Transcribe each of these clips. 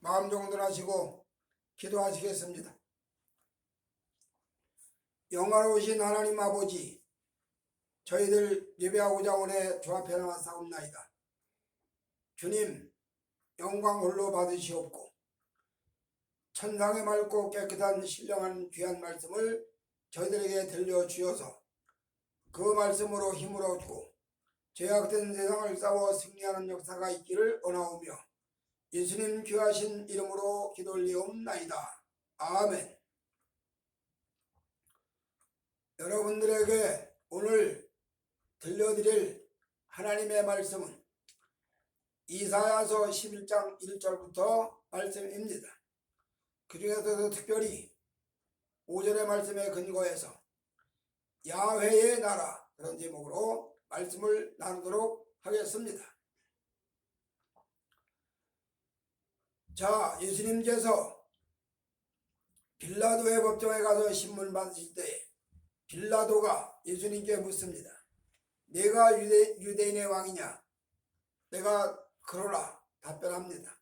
마음 정돈하시고 기도하시겠습니다. 영화로우신 하나님 아버지, 저희들 예배하고자 오늘 주 앞에 나왔사옵나이다. 주님, 영광 홀로 받으시옵고 천상의 맑고 깨끗한 신령한 귀한 말씀을 저희들에게 들려주셔서 그 말씀으로 힘을 얻고 죄악된 세상을 싸워 승리하는 역사가 있기를 원하오며 예수님 귀하신 이름으로 기도 올리옵나이다. 아멘. 여러분들에게 오늘 들려드릴 하나님의 말씀은 이사야서 11장 1절부터 말씀입니다. 그 중에서도 특별히 5절의 말씀에 근거해서 야훼의 나라, 그런 제목으로 말씀을 나누도록 하겠습니다. 자, 예수님께서 빌라도의 법정에 가서 신문 받으실 때 빌라도가 예수님께 묻습니다. 내가 유대인의 왕이냐? 내가 그러라 답변합니다.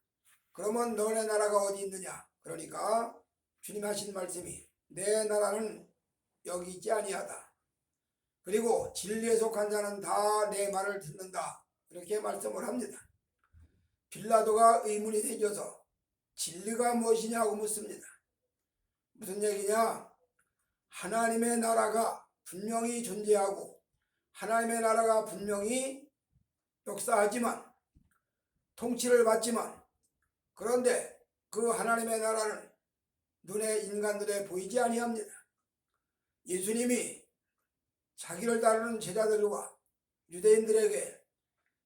그러면 너네 나라가 어디 있느냐? 그러니까 주님 하신 말씀이 내 나라는 여기 있지 아니하다. 그리고 진리에 속한 자는 다 내 말을 듣는다. 이렇게 말씀을 합니다. 빌라도가 의문이 생겨서 진리가 무엇이냐고 묻습니다. 무슨 얘기냐? 하나님의 나라가 분명히 존재하고 하나님의 나라가 분명히 역사하지만 통치를 받지만 그런데 그 하나님의 나라는 눈에 인간들에 보이지 아니합니다. 예수님이 자기를 따르는 제자들과 유대인들에게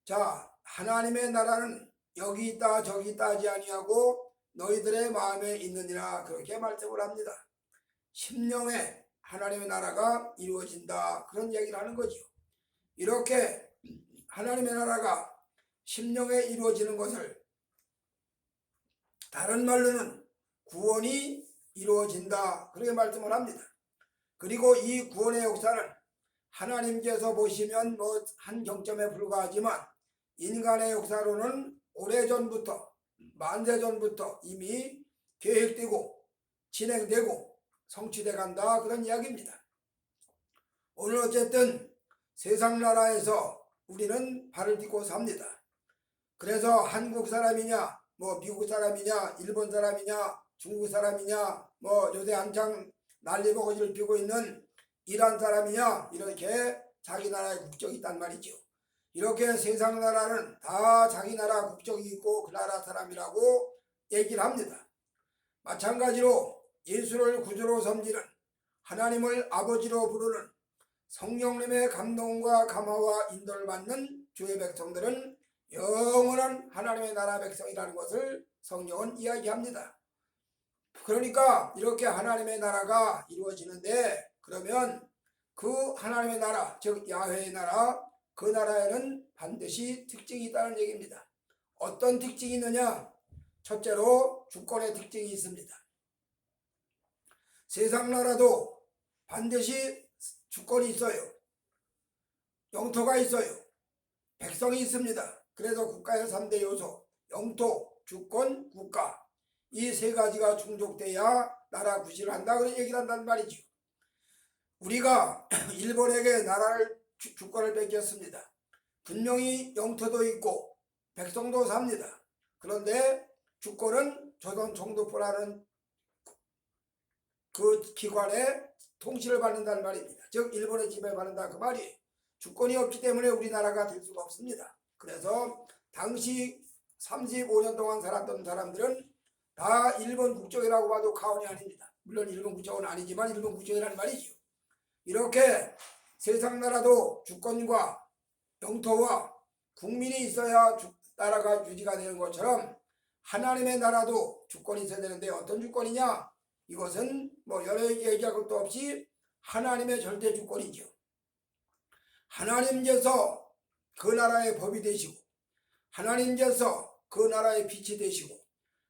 자, 하나님의 나라는 여기 있다 저기 있다 하지 아니하고 너희들의 마음에 있느니라 그렇게 말씀을 합니다. 심령에 하나님의 나라가 이루어진다 그런 얘기를 하는 거죠. 이렇게 하나님의 나라가 심령에 이루어지는 것을 다른 말로는 구원이 이루어진다 그렇게 말씀을 합니다. 그리고 이 구원의 역사는 하나님께서 보시면 한 경점에 불과하지만 인간의 역사로는 오래전부터 만세전부터 이미 계획되고 진행되고 성취돼 간다 그런 이야기입니다. 오늘 어쨌든 세상 나라에서 우리는 발을 딛고 삽니다. 그래서 한국 사람이냐 미국 사람이냐 일본 사람이냐 중국 사람이냐 요새 한창 난리버거지를 피우고 있는 이란 사람이냐 이렇게 자기 나라의 국적이 있단 말이죠. 이렇게 세상 나라는 다 자기 나라 국적이 있고 그 나라 사람이라고 얘기를 합니다. 마찬가지로 예수를 구주로 섬기는 하나님을 아버지로 부르는 성령님의 감동과 감화와 인도를 받는 주의 백성들은 영원한 하나님의 나라 백성이라는 것을 성경은 이야기합니다. 그러니까 이렇게 하나님의 나라가 이루어지는데 그러면 그 하나님의 나라 즉 야훼의 나라 그 나라에는 반드시 특징이 있다는 얘기입니다. 어떤 특징이 있느냐? 첫째로 주권의 특징이 있습니다. 세상 나라도 반드시 주권이 있어요. 영토가 있어요. 백성이 있습니다. 그래서 국가의 3대 요소 영토, 주권, 국가 이 세 가지가 충족돼야 나라 구실을 한다 그런 얘기를 한단 말이죠. 우리가 일본에게 나라를 주권을 뺏겼습니다. 분명히 영토도 있고 백성도 삽니다. 그런데 주권은 조선 총독부라는 그 기관에 통치를 받는다는 말입니다. 즉 일본의 지배받는다 그 말이에요. 주권이 없기 때문에 우리나라가 될 수가 없습니다. 그래서 당시 35년 동안 살았던 사람들은 다 일본 국적이라고 봐도 과언이 아닙니다. 물론 일본 국적은 아니지만 일본 국적이라는 말이죠. 이렇게 세상 나라도 주권과 영토와 국민이 있어야 나라가 유지가 되는 것처럼 하나님의 나라도 주권이 있어야 되는데 어떤 주권이냐? 이것은 여러 얘기할 것도 없이 하나님의 절대 주권이죠. 하나님께서 그 나라의 법이 되시고 하나님께서 그 나라의 빛이 되시고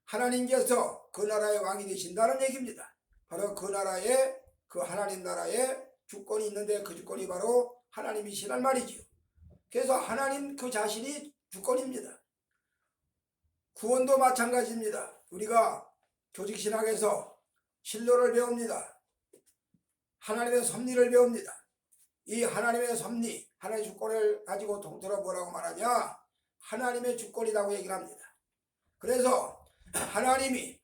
하나님께서 그 나라의 왕이 되신다는 얘기입니다. 바로 그 나라에 그 하나님 나라에 주권이 있는데 그 주권이 바로 하나님이시란 말이죠. 그래서 하나님 그 자신이 주권입니다. 구원도 마찬가지입니다. 우리가 조직신학에서 신로를 배웁니다. 하나님의 섭리를 배웁니다. 이 하나님의 섭리, 하나님의 주권을 가지고 통틀어 뭐라고 말하냐? 하나님의 주권이라고 얘기를 합니다. 그래서 하나님이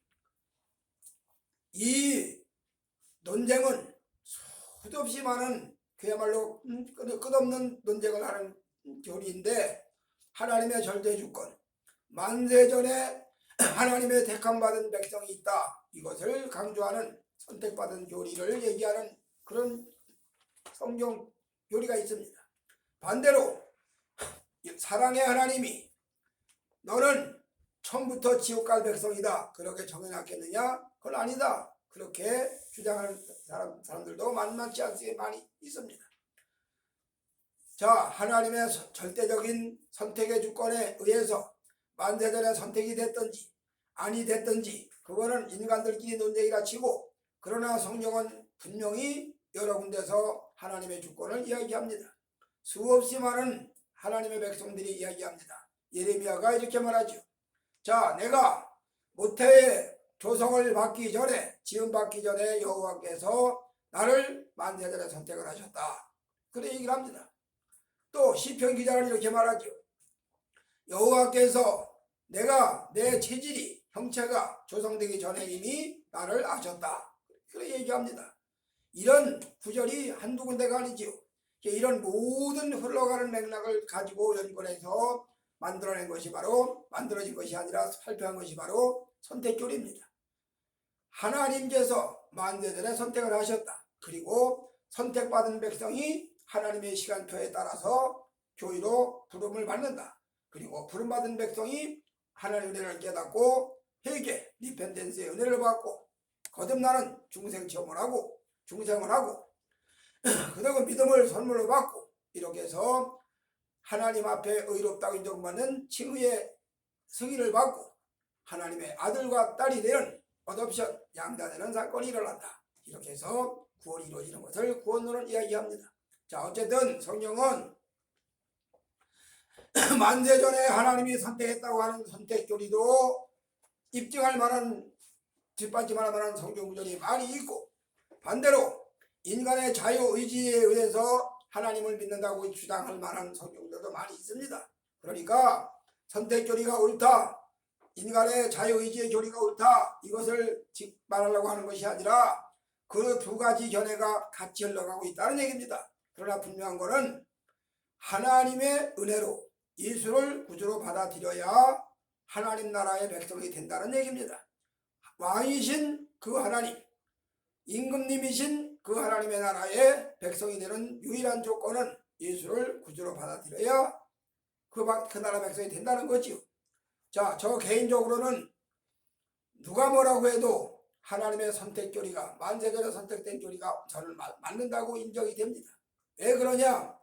이 논쟁은 수도 없이 많은 그야말로 끝없는 논쟁을 하는 교리인데, 하나님의 절대 주권, 만세전에 하나님의 택함받은 백성이 있다, 이것을 강조하는 선택받은 교리를 얘기하는 그런 성경 교리가 있습니다. 반대로 사랑의 하나님이 너는 처음부터 지옥 갈 백성이다 그렇게 정해놨겠느냐? 그건 아니다, 그렇게 주장하는 사람들도 만만치 않게 많이 있습니다. 자, 하나님의 절대적인 선택의 주권에 의해서 만세전에 선택이 됐든지 아니 됐든지 그거는 인간들끼리 논쟁이라 치고, 그러나 성경은 분명히 여러 군데서 하나님의 주권을 이야기합니다. 수없이 많은 하나님의 백성들이 이야기합니다. 예레미야가 이렇게 말하죠. 자, 내가 모태의 조성을 받기 전에, 지음 받기 전에 여호와께서 나를 만세전에 선택을 하셨다, 그래 얘기를 합니다. 또 시편 기자는 이렇게 말하죠. 여호와께서 내가 내 체질이, 형체가 조성되기 전에 이미 나를 아셨다, 그래 얘기합니다. 이런 구절이 한두 군데가 아니지요. 이런 모든 흘러가는 맥락을 가지고 연구해서 만들어낸 것이 바로, 만들어진 것이 아니라 발표한 것이 바로 선택교리입니다. 하나님께서 만세전에 선택을 하셨다. 그리고 선택받은 백성이 하나님의 시간표에 따라서 교회로 부름을 받는다. 그리고 부름받은 백성이 하나님의 은혜를 깨닫고 회개, 리펜텐스의 은혜를 받고 거듭나는 중생 체험을 하고 중생을 하고 그리고 믿음을 선물로 받고, 이렇게 해서 하나님 앞에 의롭다고 인정받는 칭의의 승인을 받고 하나님의 아들과 딸이 되는 어덥션, 양자되는 사건이 일어난다. 이렇게 해서 구원이 이루어지는 것을 구원론은 이야기합니다. 자, 어쨌든 성경은 만세전에 하나님이 선택했다고 하는 선택교리도 입증할 만한, 뒷받침할 만한 성경 구절이 많이 있고, 반대로 인간의 자유의지에 의해서 하나님을 믿는다고 주장할 만한 성경들도 많이 있습니다. 그러니까 선택교리가 옳다, 인간의 자유의지의 교리가 옳다, 이것을 말하려고 하는 것이 아니라 그 두 가지 견해가 같이 흘러가고 있다는 얘기입니다. 그러나 분명한 것은 하나님의 은혜로 예수를 구주로 받아들여야 하나님 나라의 백성이 된다는 얘기입니다. 왕이신 그 하나님, 임금님이신 그 하나님의 나라의 백성이 되는 유일한 조건은 예수를 구주로 받아들여야 그 나라 백성이 된다는 거지요. 자, 저 개인적으로는 누가 뭐라고 해도 하나님의 선택교리가, 만세전에 선택된 교리가 저는 맞는다고 인정이 됩니다. 왜 그러냐?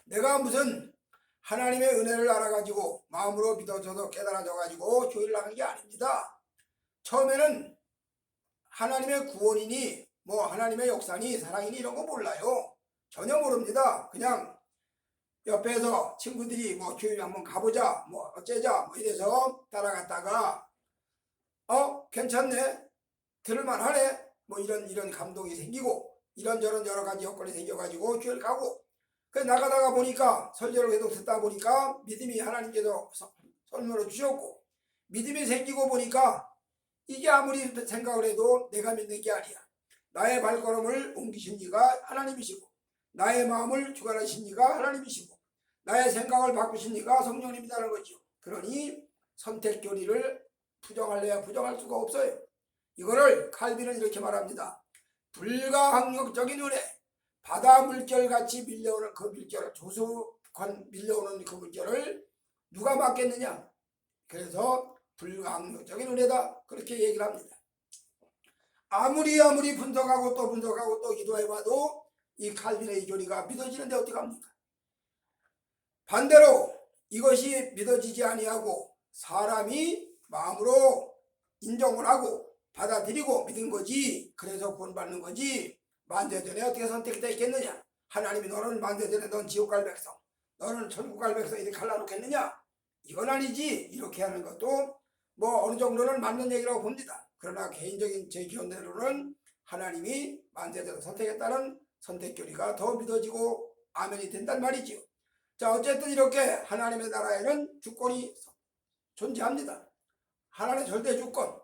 내가 무슨 하나님의 은혜를 알아가지고 마음으로 믿어져서 깨달아져가지고 교회를 하는 게 아닙니다. 처음에는 하나님의 구원이니 뭐 하나님의 역사니 사랑이니 이런 거 몰라요. 전혀 모릅니다. 그냥 옆에서 친구들이 뭐 교회 한번 가보자, 뭐 어쩌자, 뭐 이래서 따라갔다가 괜찮네, 들을만하네, 뭐 이런 감동이 생기고 이런저런 여러 가지 여건이 생겨가지고 교회를 가고, 그 나가다가 보니까 설교를 계속 듣다 보니까 믿음이 하나님께서 선물로 주셨고, 믿음이 생기고 보니까 이게 아무리 생각을 해도 내가 믿는 게 아니야. 나의 발걸음을 옮기신 이가 하나님이시고, 나의 마음을 주관하신 이가 하나님이시고, 나의 생각을 바꾸신 이가 성령님이라는 거죠. 그러니 선택교리를 부정할래야 부정할 수가 없어요. 이거를 칼빈은 이렇게 말합니다. 불가항력적인 은혜, 바다 물결같이 밀려오는 그 물결을, 조수관 밀려오는 그 물결을 누가 막겠느냐? 그래서 불가항력적인 은혜다, 그렇게 얘기를 합니다. 아무리 분석하고 또 분석하고 또 기도해봐도 이 칼빈의 이 교리가 믿어지는데 어떡합니까? 반대로 이것이 믿어지지 아니하고 사람이 마음으로 인정을 하고 받아들이고 믿은 거지, 그래서 구원받는 거지, 만세전에 어떻게 선택이 되겠느냐? 하나님이 너는 만세전에 넌 지옥 갈 백성, 너는 천국 갈 백성 이렇게 갈라놓겠느냐? 이건 아니지. 이렇게 하는 것도 뭐 어느 정도는 맞는 얘기라고 봅니다. 그러나 개인적인 제 견해로는 하나님이 만세자를 선택했다는 선택교리가 더 믿어지고 아멘이 된단 말이지요. 자, 어쨌든 이렇게 하나님의 나라에는 주권이 존재합니다. 하나님의 절대 주권.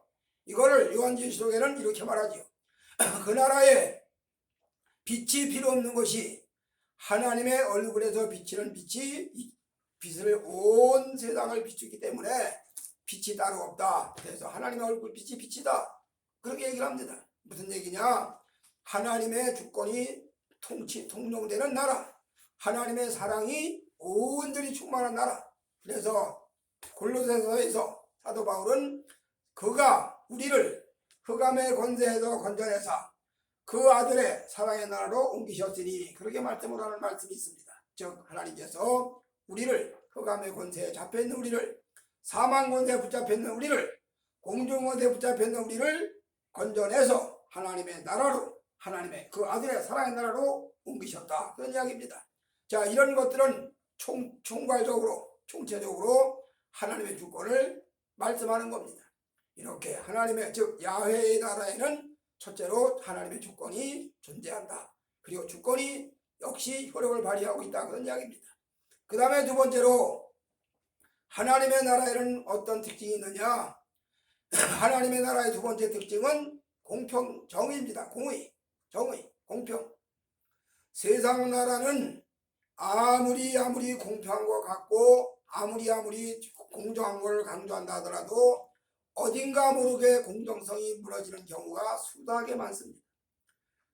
이거를 요한계시록에는 이렇게 말하지요. 그 나라에 빛이 필요 없는 것이 하나님의 얼굴에서 비치는 빛이 빛을 온 세상을 비추기 때문에 빛이 따로 없다. 그래서 하나님의 얼굴 빛이 빛이다. 그렇게 얘기를 합니다. 무슨 얘기냐? 하나님의 주권이 통용되는 나라, 하나님의 사랑이 온전히 충만한 나라. 그래서 골로새서에서 사도 바울은 그가 우리를 흑암의 권세에서 건져내사 그 아들의 사랑의 나라로 옮기셨으니 그렇게 말씀을 하는 말씀이 있습니다. 즉 하나님께서 우리를 흑암의 권세에 잡혀있는 우리를, 사망 권세에 붙잡혀있는 우리를, 공중 권세에 붙잡혀있는 우리를 건져내서 하나님의 나라로, 하나님의 그 아들의 사랑의 나라로 옮기셨다. 그런 이야기입니다. 자, 이런 것들은 총괄적으로 총체적으로 하나님의 주권을 말씀하는 겁니다. 이렇게 하나님의 즉 야훼의 나라에는 첫째로 하나님의 주권이 존재한다. 그리고 주권이 역시 효력을 발휘하고 있다. 그런 이야기입니다. 그 다음에 두 번째로 하나님의 나라에는 어떤 특징이 있느냐? 하나님의 나라의 두 번째 특징은 공평, 정의입니다. 공의, 정의, 공평. 세상 나라는 아무리 공평한 것 같고 아무리 공정한 걸 강조한다 하더라도 어딘가 모르게 공정성이 무너지는 경우가 수다하게 많습니다.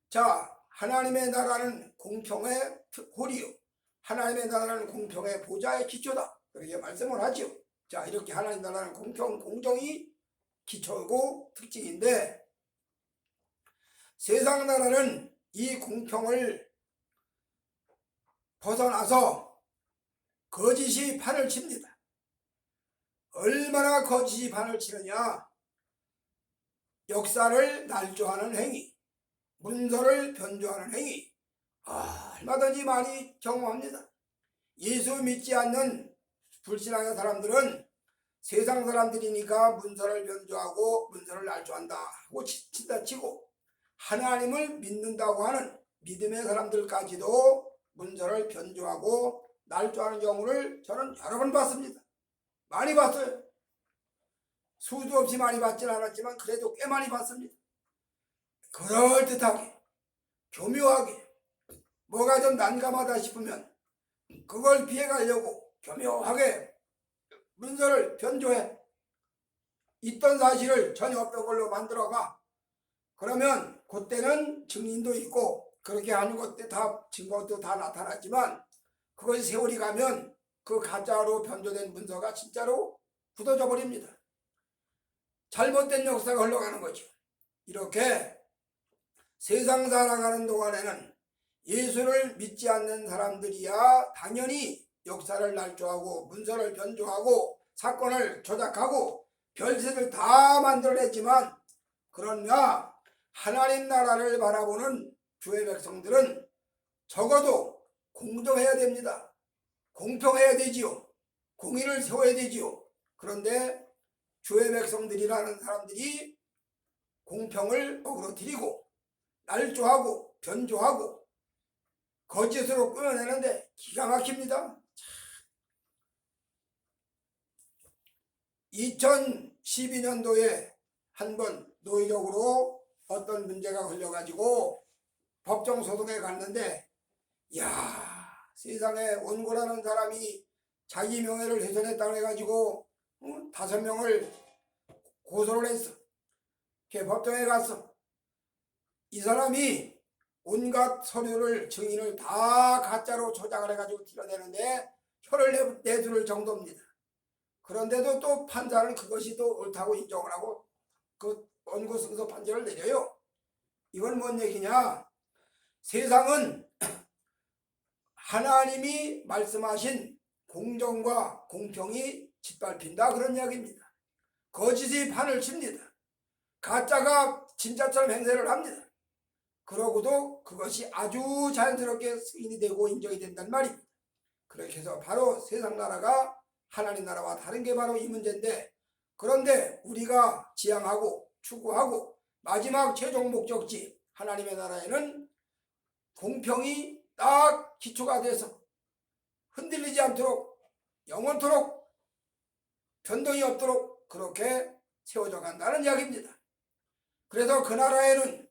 자, 하나님의 나라는 공평의 호리요, 하나님의 나라는 공평의 보좌의 기초다. 그렇게 말씀을 하죠. 자, 이렇게 하나님 나라는 공정이 기초고 특징인데 세상 나라는 이 공평을 벗어나서 거짓이 판을 칩니다. 얼마나 거짓이 판을 치느냐? 역사를 날조하는 행위, 문서를 변조하는 행위, 얼마든지 많이 경험합니다. 예수 믿지 않는 불신앙의 사람들은 세상 사람들이니까 문서를 변조하고 문서를 날조한다 하고 친다 치고 하나님을 믿는다고 하는 믿음의 사람들까지도 문서를 변조하고 날조하는 경우를 저는 여러 번 봤습니다. 많이 봤어요. 수도 없이 많이 봤지는 않았지만 그래도 꽤 많이 봤습니다. 그럴듯하게, 교묘하게, 뭐가 좀 난감하다 싶으면 그걸 피해가려고 교묘하게 문서를 변조해 있던 사실을 전혀 없던 걸로 만들어가. 그러면 그때는 증인도 있고 그렇게 하는 것들 다 증거도 다 나타났지만 그것이 세월이 가면 그 가짜로 변조된 문서가 진짜로 굳어져 버립니다. 잘못된 역사가 흘러가는 거죠. 이렇게 세상 살아가는 동안에는 예수를 믿지 않는 사람들이야 당연히 역사를 날조하고 문서를 변조하고 사건을 조작하고 별짓을 다 만들어냈지만 그러나 하나님 나라를 바라보는 주의 백성들은 적어도 공정해야 됩니다. 공평해야 되지요. 공의를 세워야 되지요. 그런데 주의 백성들이라는 사람들이 공평을 어그러뜨리고 날조하고 변조하고 거짓으로 꾸며내는데 기가 막힙니다. 2012년도에 한 번 노예적으로 어떤 문제가 걸려가지고 법정소송에 갔는데 세상에 원고라는 사람이 자기 명예를 훼손했다고 해가지고 5명을 고소를 했어. 걔 법정에 갔어. 이 사람이 온갖 서류를 증인을 다 가짜로 조작을 해가지고 드러내는데 혀를 내두를 정도입니다. 그런데도 또 판사는 그것이 또 옳다고 인정을 하고 그 원고 승소 판결을 내려요. 이건 뭔 얘기냐? 세상은 하나님이 말씀하신 공정과 공평이 짓밟힌다 그런 이야기입니다. 거짓이 판을 칩니다. 가짜가 진짜처럼 행세를 합니다. 그러고도 그것이 아주 자연스럽게 승인이 되고 인정이 된단 말입니다. 그렇게 해서 바로 세상 나라가 하나님 나라와 다른 게 바로 이 문제인데 그런데 우리가 지향하고 추구하고 마지막 최종 목적지 하나님의 나라에는 공평이 딱 기초가 돼서 흔들리지 않도록 영원토록 변동이 없도록 그렇게 세워져 간다는 이야기입니다. 그래서 그 나라에는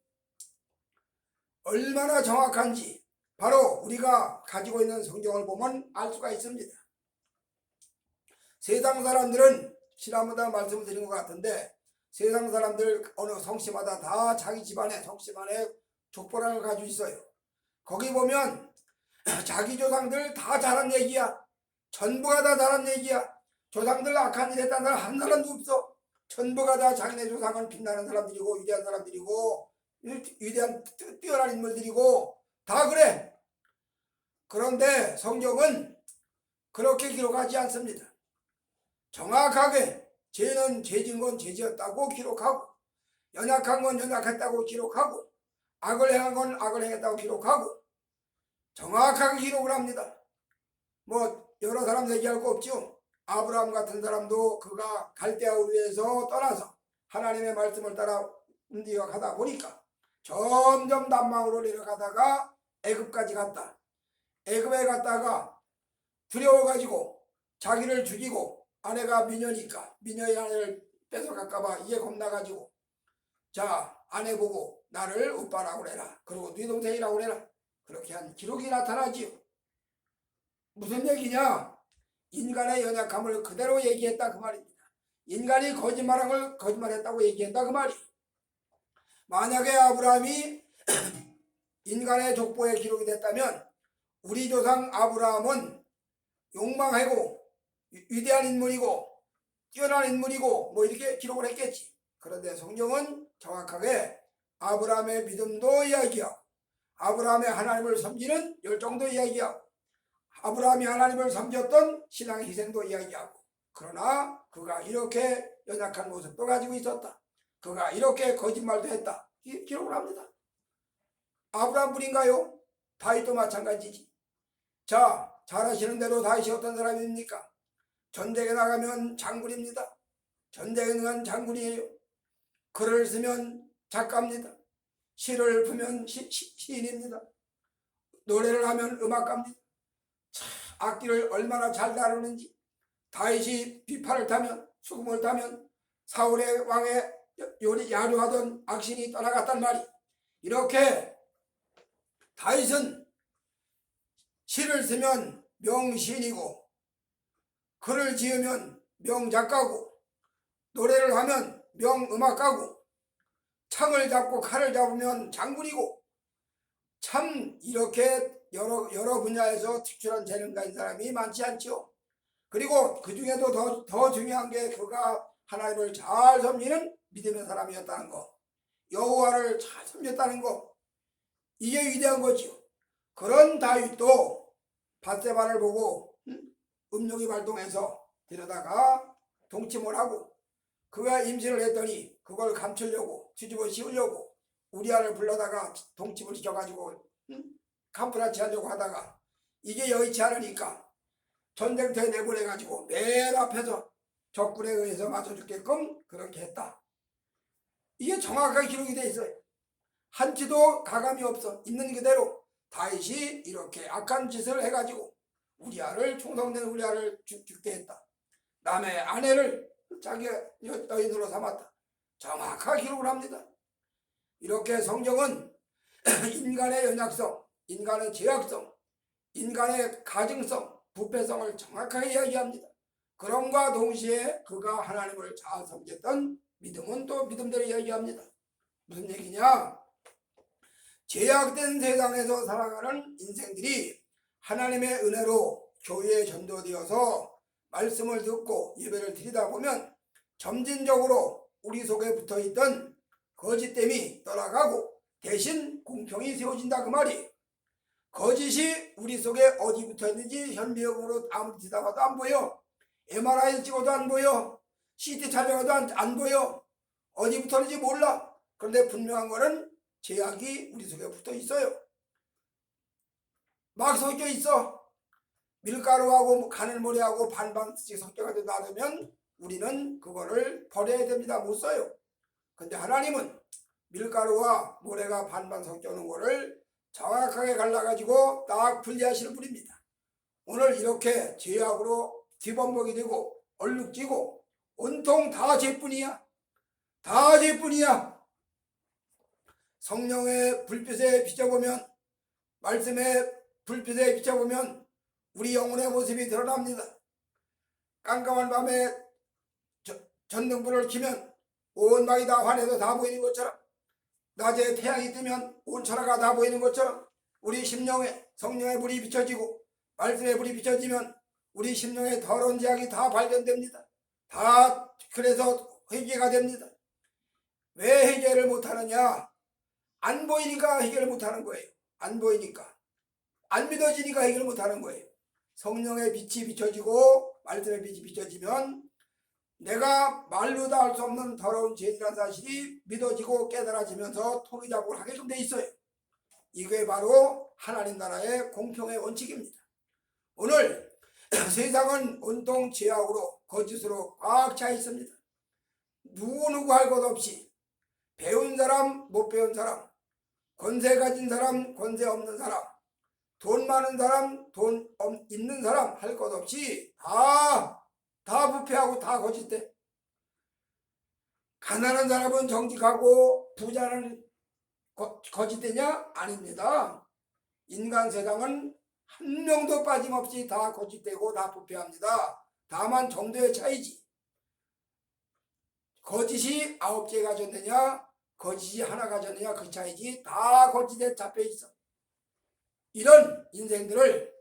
얼마나 정확한지 바로 우리가 가지고 있는 성경을 보면 알 수가 있습니다. 세상 사람들은 지난번에 말씀을 드린 것 같은데 세상 사람들 어느 성씨마다 다 자기 집안에 성씨만의 족보랑을 가지고 있어요. 거기 보면 자기 조상들 다 잘한 얘기야. 전부가 다 잘한 얘기야. 조상들 악한 일 했다는 사람 한 사람도 없어. 전부가 다 자기네 조상은 빛나는 사람들이고 위대한 사람들이고 위대한 뛰어난 인물들이고 다 그래. 그런데 성경은 그렇게 기록하지 않습니다. 정확하게 죄는 죄진 건 죄지었다고 기록하고 연약한 건 연약했다고 기록하고 악을 행한 건 악을 행했다고 기록하고 정확하게 기록을 합니다. 뭐 여러 사람 얘기할 거 없죠. 아브라함 같은 사람도 그가 갈대아 우르에서 떠나서 하나님의 말씀을 따라 움직여 가다 보니까 점점 남방으로 내려가다가 애굽까지 갔다. 애굽에 갔다가 두려워가지고 자기를 죽이고 아내가 미녀니까 미녀의 아내를 뺏어갈까봐 이게 겁나가지고 자 아내 보고 나를 오빠라고 그래라. 그리고 네 동생이라고 그래라. 그렇게 한 기록이 나타나지요. 무슨 얘기냐? 인간의 연약함을 그대로 얘기했다 그 말입니다. 인간이 거짓말했다고 얘기했다 그 말이. 만약에 아브라함이 인간의 족보에 기록이 됐다면 우리 조상 아브라함은 용망하고 위대한 인물이고 뛰어난 인물이고 뭐 이렇게 기록을 했겠지. 그런데 성경은 정확하게 아브라함의 믿음도 이야기하고 아브라함의 하나님을 섬기는 열정도 이야기하고 아브라함이 하나님을 섬겼던 신앙의 희생도 이야기하고 그러나 그가 이렇게 연약한 모습도 가지고 있었다. 그가 이렇게 거짓말도 했다. 기록을 합니다. 아브라함뿐인가요? 다윗도 마찬가지지. 자, 잘 아시는 대로 다윗이 어떤 사람입니까? 전쟁에 나가면 장군입니다. 전쟁에 나간 장군이에요. 글을 쓰면 작가입니다. 시를 풀면 시인입니다. 노래를 하면 음악가입니다. 악기를 얼마나 잘 다루는지 다윗이 비파를 타면 수금을 타면 사울의 왕의 야류하던 악신이 떠나갔단 말이. 이렇게 다윗은 시를 쓰면 명시인이고 글을 지으면 명작가고 노래를 하면 명음악가고 창을 잡고 칼을 잡으면 장군이고 참 이렇게 여러 분야에서 특출한 재능 가진 사람이 많지 않죠. 그리고 그 중에도 더 중요한 게 그가 하나님을 잘 섬기는 믿음의 사람이었다는 거, 여호와를 잘 섬겼다는 거, 이게 위대한 거죠. 그런 다윗도 밧세바를 보고 음욕이 발동해서 데려다가 동침을 하고 그가 임신을 했더니 그걸 감추려고 뒤집어 씌우려고 우리아를 불러다가 동침을 시켜가지고 간프라치 하려고 하다가 이게 여의치 않으니까 전쟁터에 내보내가지고 맨 앞에서 적군에 의해서 맞아 죽게끔 그렇게 했다. 이게 정확하게 기록이 돼 있어요. 한치도 가감이 없어. 있는 그대로 다윗이 이렇게 악한 짓을 해가지고 우리아를 충성된 우리아를 죽게 했다. 남의 아내를 자기 여인으로 삼았다. 정확하게 기록을 합니다. 이렇게 성경은 인간의 연약성, 인간의 죄악성, 인간의 가증성, 부패성을 정확하게 이야기합니다. 그럼과 동시에 그가 하나님을 잘 섬겼던 믿음은 또 믿음대로 이야기합니다. 무슨 얘기냐? 죄악된 세상에서 살아가는 인생들이 하나님의 은혜로 교회에 전도되어서 말씀을 듣고 예배를 드리다 보면 점진적으로 우리 속에 붙어있던 거짓됨이 떠나가고 대신 공평이 세워진다 그 말이. 거짓이 우리 속에 어디 붙어있는지 현미경으로 아무리 뒤다봐도 안 보여. MRI 찍어도 안 보여. CT 촬영해도 안 보여. 어디 붙었는지 몰라. 그런데 분명한 거는 죄악이 우리 속에 붙어 있어요. 막 섞여 있어. 밀가루하고 가늘머리하고 반반씩 섞여가지고 놔두면 우리는 그거를 버려야 됩니다. 못 써요. 근데 하나님은 밀가루와 모래가 반반 섞여놓은 거를 정확하게 갈라가지고 딱 분리하시는 분입니다. 오늘 이렇게 죄악으로 뒤범벅이 되고 얼룩지고 온통 다 죄뿐이야. 다 죄뿐이야. 성령의 불빛에 비춰보면, 말씀의 불빛에 비춰보면 우리 영혼의 모습이 드러납니다. 깜깜한 밤에 전등불을 켜면 온 방이 다 환해서 다 보이는 것처럼, 낮에 태양이 뜨면 온 천하가 다 보이는 것처럼 우리 심령에 성령의 불이 비춰지고 말씀의 불이 비춰지면 우리 심령의 더러운 죄악이 다 발견됩니다. 다 그래서 회개가 됩니다. 왜 회개를 못하느냐? 안 보이니까 해결을 못하는 거예요. 안 보이니까, 안 믿어지니까 해결을 못하는 거예요. 성령의 빛이 비춰지고 말씀의 빛이 비춰지면 내가 말로 다 할 수 없는 더러운 죄이라는 사실이 믿어지고 깨달아지면서 통일작업을 하게끔 돼 있어요. 이게 바로 하나님 나라의 공평의 원칙입니다. 오늘 세상은 온통 죄악으로 거짓으로 꽉 차 있습니다. 누구 할 것 없이 배운 사람 못 배운 사람, 권세 가진 사람 권세 없는 사람, 돈 많은 사람 돈 있는 사람 할 것 없이 다 부패하고 다 거짓돼. 가난한 사람은 정직하고 부자는 거짓되냐? 아닙니다. 인간 세상은 한 명도 빠짐없이 다 거짓되고 다 부패합니다. 다만 정도의 차이지. 거짓이 9개 가졌느냐 거짓이 하나 가졌느냐 그 차이지. 다 거짓에 잡혀 있어. 이런 인생들을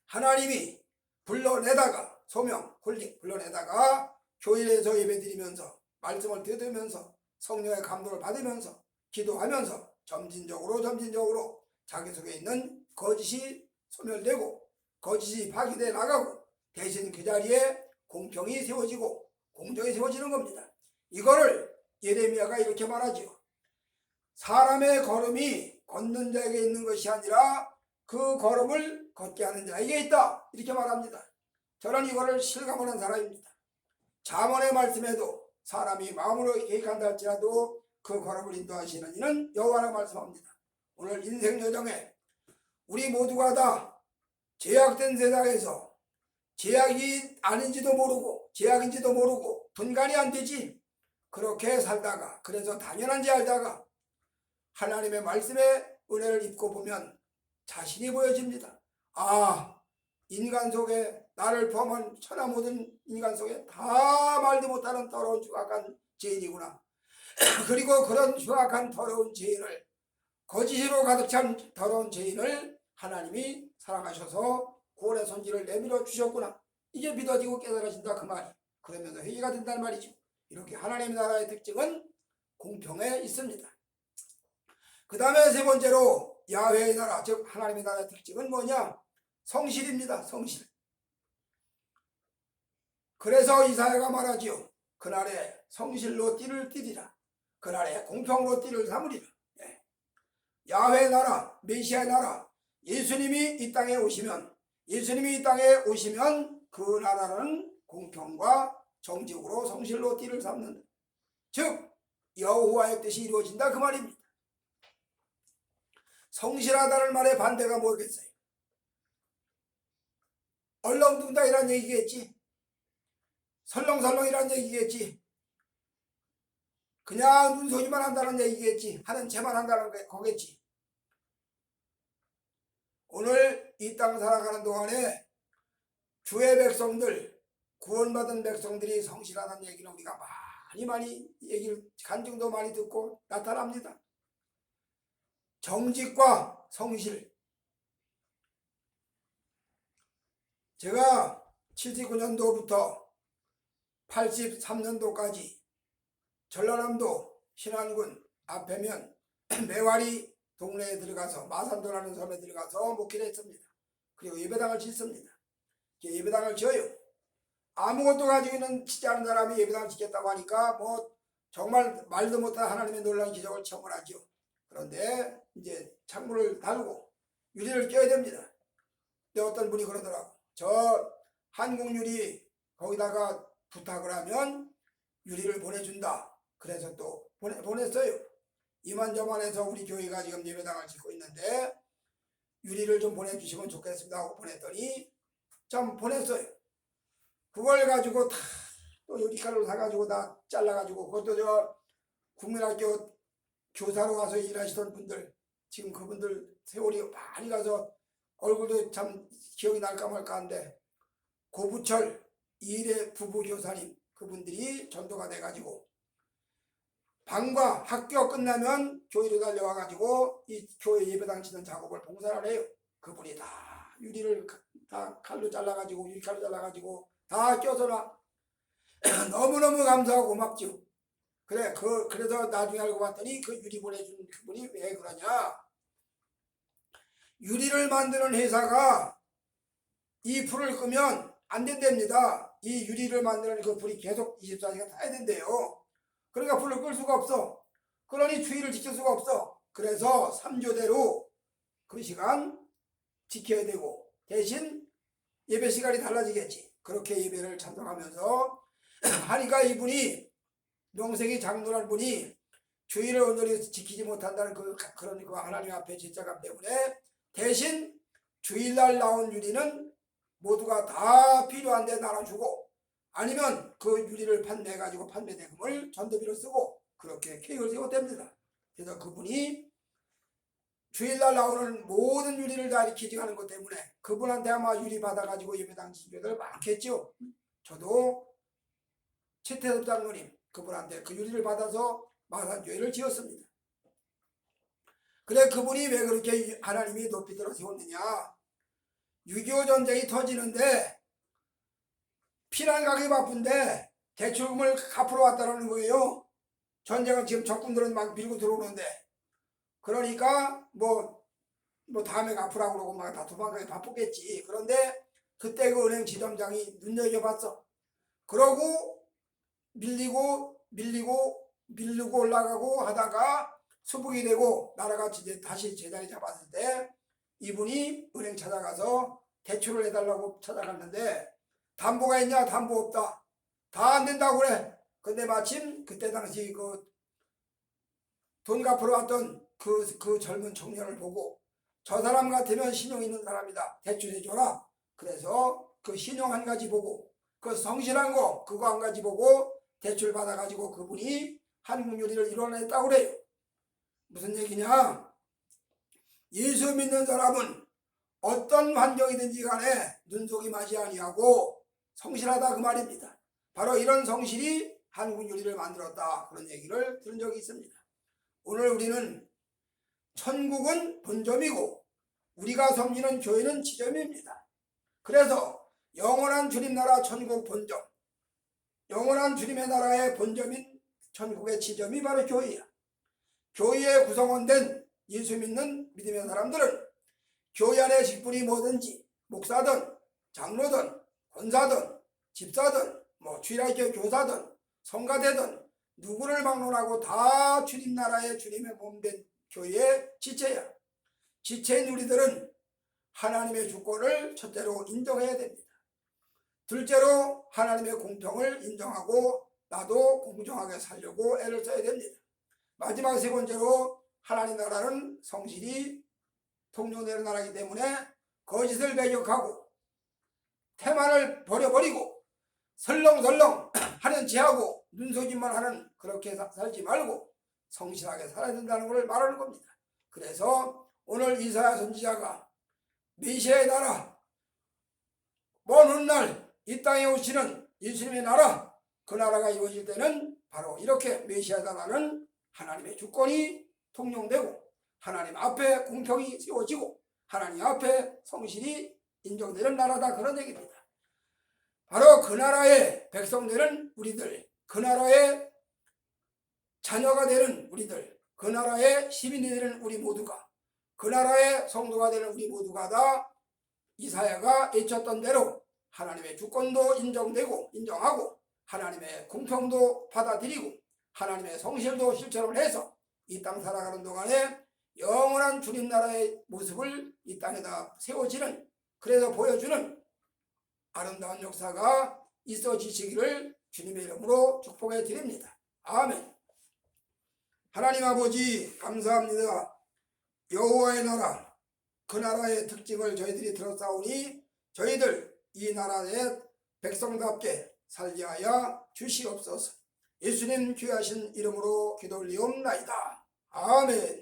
하나님이 불러내다가 소명 홀링 불러내다가 교회에서 예배드리면서 말씀을 들으면서 성령의 감동을 받으면서 기도하면서 점진적으로 자기 속에 있는 거짓이 소멸되고 거짓이 파괴되어 나가고 대신 그 자리에 공평이 세워지고 공정이 세워지는 겁니다. 이거를 예레미야가 이렇게 말하죠. 사람의 걸음이 걷는 자에게 있는 것이 아니라 그 걸음을 걷게 하는 자에게 있다. 이렇게 말합니다. 저는 이거를 실감을 한 사람입니다. 잠언의 말씀에도 사람이 마음으로 계획한다 할지라도 그 걸음을 인도하시는 이는 여호와라 말씀합니다. 오늘 인생 여정에 우리 모두가 다 죄악된 세상에서 죄악이 아닌지도 모르고 죄악인지도 모르고 분간이 안 되지. 그렇게 살다가 그래서 당연한지 알다가 하나님의 말씀의 은혜를 입고 보면 자신이 보여집니다. 인간 속에 나를 포함한 천하 모든 인간 속에 다 말도 못하는 더러운 흉악한 죄인이구나. 그리고 그런 흉악한 더러운 죄인을 거짓으로 가득 찬 더러운 죄인을 하나님이 사랑하셔서 구원의 손길을 내밀어 주셨구나. 이게 믿어지고 깨달아진다 그 말이. 그러면서 회개가 된다는 말이죠. 이렇게 하나님의 나라의 특징은 공평에 있습니다. 그 다음에 세 번째로 야훼의 나라 즉 하나님의 나라의 특징은 뭐냐? 성실입니다. 성실. 그래서 이사야가 말하지요. 그날에 성실로 띠를 띠리라. 그날에 공평으로 띠를 삼으리라. 야훼의 나라, 메시아의 나라, 예수님이 이 땅에 오시면 그 나라는 공평과 정직으로 성실로 띠를 삼는다. 즉 여호와의 뜻이 이루어진다 그 말입니다. 성실하다는 말의 반대가 뭐겠어요? 얼렁뚱땅이란 얘기겠지. 설렁설렁이란 얘기겠지. 그냥 눈속이만 한다는 얘기겠지. 하는 채만 한다는 거겠지. 오늘 이 땅 살아가는 동안에 주의 백성들, 구원받은 백성들이 성실하다는 얘기는 우리가 많이 얘기를 간증도 많이 듣고 나타납니다. 정직과 성실. 제가 79년도부터 83년도까지 전라남도 신안군 앞에면 매화리 동네에 들어가서 마산도라는 섬에 들어가서 목회를 했습니다. 그리고 예배당을 짓습니다. 예배당을 지어요. 아무것도 가지고 있는 짓지 않은 사람이 예배당을 짓겠다고 하니까 정말 말도 못한 하나님의 놀라운 기적을 체험을 하죠. 그런데 이제 창문을 달고 유리를 껴야 됩니다. 근데 어떤 분이 그러더라고. 저 한국유리 거기다가 부탁을 하면 유리를 보내준다. 그래서 또 보냈어요. 이만저만 해서 우리 교회가 지금 예배당을 짓고 있는데 유리를 좀 보내주시면 좋겠습니다 하고 보냈더니 참 보냈어요. 그걸 가지고 다 또 유리칼을 사가지고 다 잘라가지고 그것도 저 국민학교 교사로 가서 일하시던 분들 지금 그분들 세월이 많이 가서 얼굴도 참 기억이 날까 말까 한데 고부철 이일의 부부 교사님 그분들이 전도가 돼가지고 방과 학교 끝나면 교회로 달려와가지고 이 교회 예배당 짓는 작업을 봉사를 해요. 그분이 다 유리를 다 칼로 잘라가지고 유리칼로 잘라가지고 다 껴서나 너무너무 감사하고 고맙죠. 그래서 나중에 알고 봤더니 그 유리 보내준 그분이 왜 그러냐. 유리를 만드는 회사가 이 불을 끄면 안 된답니다. 이 유리를 만드는 그 불이 계속 24시간 타야 된대요. 그러니까 불을 끌 수가 없어. 그러니 주의를 지킬 수가 없어. 그래서 3조대로 그 시간 지켜야 되고 대신 예배 시간이 달라지겠지. 그렇게 예배를 참석하면서 하니까 이분이 명색이 장로란 분이 주의를 온전히 지키지 못한다는 그런 그 하나님 앞에 죄책감 때문에 대신 주일날 나온 유리는 모두가 다 필요한데 나눠주고 아니면 그 유리를 판매해가지고 판매 대금을 전도비로 쓰고 그렇게 계획을 세웠답니다. 그래서 그분이 주일날 나오는 모든 유리를 다 이렇게 기증하는 것 때문에 그분한테 아마 유리 받아가지고 예배당 지교들 많겠죠. 저도 최태섭 장로님 그분한테 그 유리를 받아서 마산교회를 지었습니다. 그래 그분이 왜 그렇게 하나님이 높이 들어 세웠느냐. 6.25 전쟁이 터지는데 피난 가기 바쁜데 대출금을 갚으러 왔다는 거예요. 전쟁은 지금 적군들은 막 밀고 들어오는데 그러니까 뭐 다음에 갚으라고 그러고 막 다 도망가기 바쁘겠지. 그런데 그때 그 은행 지점장이 눈여겨봤어. 그러고 밀리고 올라가고 하다가 수복이 되고 나라가 다시 제자리 잡았을 때 이분이 은행 찾아가서 대출을 해달라고 찾아갔는데 담보가 있냐? 담보 없다. 다 안 된다고 그래. 근데 마침 그때 당시 그 돈 갚으러 왔던 그 젊은 청년을 보고 저 사람 같으면 신용 있는 사람이다. 대출해줘라. 그래서 그 신용 한 가지 보고 그 성실한 거 그거 한 가지 보고 대출 받아가지고 그분이 한국유리를 이뤄냈다고 그래요. 무슨 얘기냐? 예수 믿는 사람은 어떤 환경이든지 간에 눈속임하지 아니하고 성실하다 그 말입니다. 바로 이런 성실이 한국유리를 만들었다 그런 얘기를 들은 적이 있습니다. 오늘 우리는 천국은 본점이고 우리가 섬기는 교회는 지점입니다. 그래서 영원한 주님 나라 천국 본점, 영원한 주님의 나라의 본점인 천국의 지점이 바로 교회야. 교회에 구성원된 예수 믿는 믿음의 사람들은 교회 안에 직분이 뭐든지 목사든 장로든 권사든 집사든 주일학교 교사든 성가대든 누구를 막론하고 다 주님 나라의 주님의 몸된 교회의 지체야. 지체인 우리들은 하나님의 주권을 첫째로 인정해야 됩니다. 둘째로 하나님의 공평을 인정하고 나도 공정하게 살려고 애를 써야 됩니다. 마지막 세 번째로 하나님 나라는 성실히 통용되는 나라이기 때문에 거짓을 배격하고 태만을 버려버리고 설렁설렁 하는 체하고 눈속임만 하는 그렇게 살지 말고 성실하게 살아야 된다는 걸 말하는 겁니다. 그래서 오늘 이사야 선지자가 메시아의 나라 먼 훗날 이 땅에 오시는 예수님의 나라 그 나라가 이루어질 때는 바로 이렇게 메시아 나라는 하나님의 주권이 통용되고 하나님 앞에 공평이 세워지고 하나님 앞에 성실이 인정되는 나라다 그런 얘기입니다. 바로 그 나라의 백성되는 우리들, 그 나라의 자녀가 되는 우리들, 그 나라의 시민이 되는 우리 모두가, 그 나라의 성도가 되는 우리 모두가 다 이사야가 외쳤던 대로 하나님의 주권도 인정되고 인정하고 하나님의 공평도 받아들이고 하나님의 성실도 실천을 해서 이 땅 살아가는 동안에 영원한 주님 나라의 모습을 이 땅에다 세워지는, 그래서 보여주는 아름다운 역사가 있어지시기를 주님의 이름으로 축복해 드립니다. 아멘. 하나님 아버지 감사합니다. 여호와의 나라, 그 나라의 특징을 저희들이 들었사오니 저희들 이 나라의 백성답게 살게 하여 주시옵소서. 예수님 귀하신 이름으로 기도 올리옵나이다. 아멘.